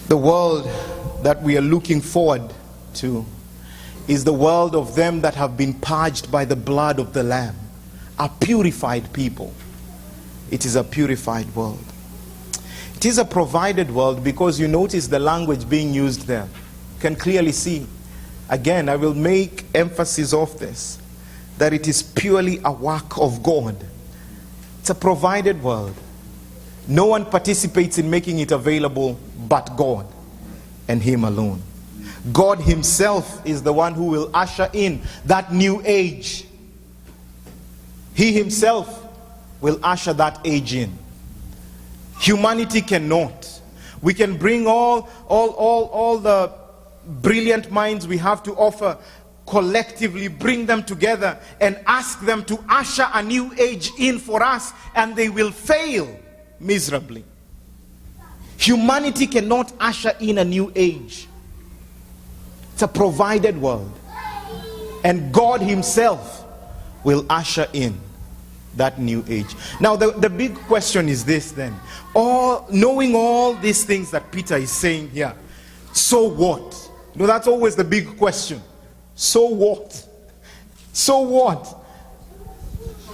The world that we are looking forward to is the world of them that have been purged by the blood of the Lamb, a purified people. It is a purified world. It is a provided world because you notice the language being used there. You can clearly see. Again, I will make emphasis of this, that it is purely a work of God. It's a provided world. No one participates in making it available but God and Him alone. God Himself is the one who will usher in that new age. He Himself will usher that age in. Humanity cannot. We can bring all the brilliant minds we have to offer, collectively bring them together and ask them to usher a new age in for us, and they will fail miserably. Humanity cannot usher in a new age. It's a provided world. And God Himself will usher in that new age. Now the big question is this then. Knowing all these things that Peter is saying here, so what? You know, that's always the big question. So what? So what?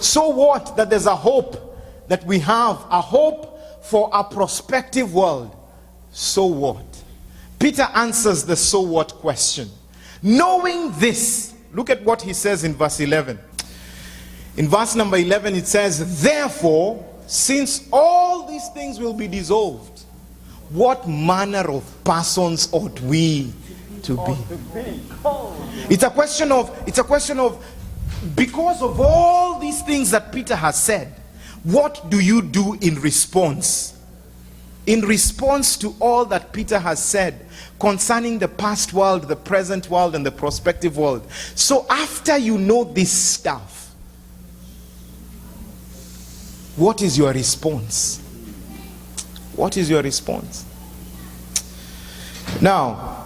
So what that there's a hope that we have, a hope for a prospective world. So what? Peter answers the so what question. Knowing this, look at what he says in verse 11. In verse number 11 it says, therefore, since all these things will be dissolved, what manner of persons ought we to be? It's a question of, because of all these things that Peter has said, what do you do in response? In response to all that Peter has said concerning the past world, the present world, and the prospective world. So after you know this stuff, what is your response? What is your response? Now,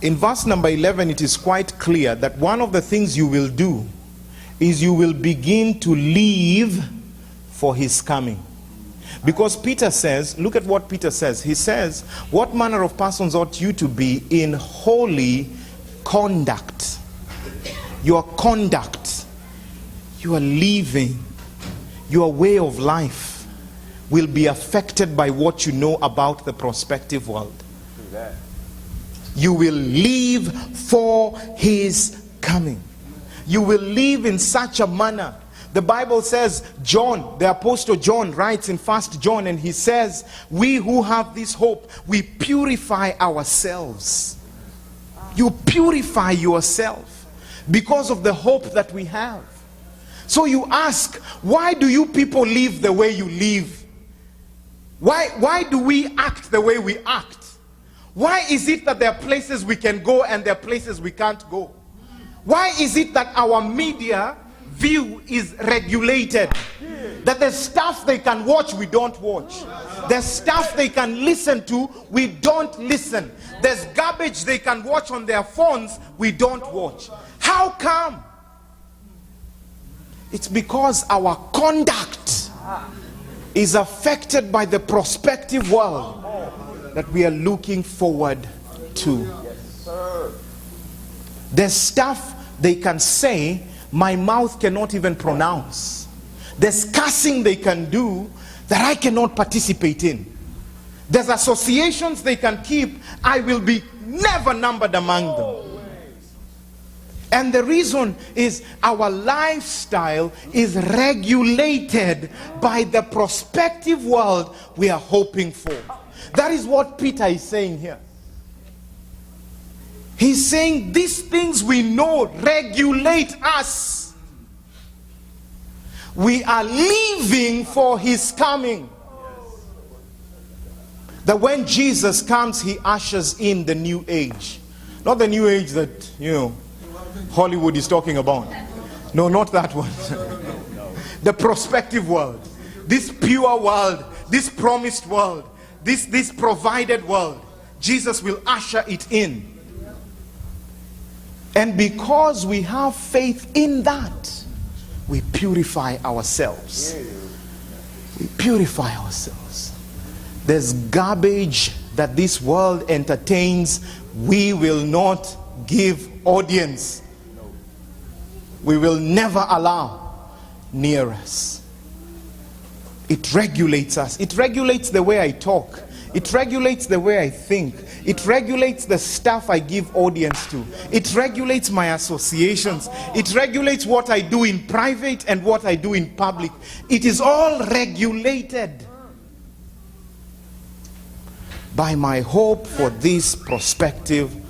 in verse number 11, it is quite clear that one of the things you will do is you will begin to live for His coming. Because Peter says, look at what Peter says. He says, what manner of persons ought you to be in holy conduct? Your conduct, your living, your way of life will be affected by what you know about the prospective world. You will live for His coming. You will live in such a manner. The Bible says, John, the Apostle John writes in 1 John, and he says, we who have this hope, we purify ourselves. You purify yourself because of the hope that we have. So you ask, why do you people live the way you live? Why do we act the way we act? Why is it that there are places we can go and there are places we can't go? Why is it that our media view is regulated? That there's stuff they can watch, we don't watch. There's stuff they can listen to, we don't listen. There's garbage they can watch on their phones, we don't watch. How come? It's because our conduct is affected by the prospective world that we are looking forward to. There's stuff they can say my mouth cannot even pronounce. There's cursing they can do that I cannot participate in. There's associations they can keep, I will be never numbered among them. And the reason is our lifestyle is regulated by the prospective world we are hoping for. That is what Peter is saying here. He's saying these things we know regulate us. We are living for His coming. That when Jesus comes, He ushers in the new age. Not the new age that, Hollywood is talking about. No, not that one. The prospective world. This pure world. This promised world. This provided world. Jesus will usher it in. And because we have faith in that, we purify ourselves. We purify ourselves. There's garbage that this world entertains, we will not give audience. We will never allow near us. It regulates us. It regulates the way I talk. It regulates the way I think. It regulates the stuff I give audience to. It regulates my associations. It regulates what I do in private and what I do in public. It is all regulated by my hope for this prospective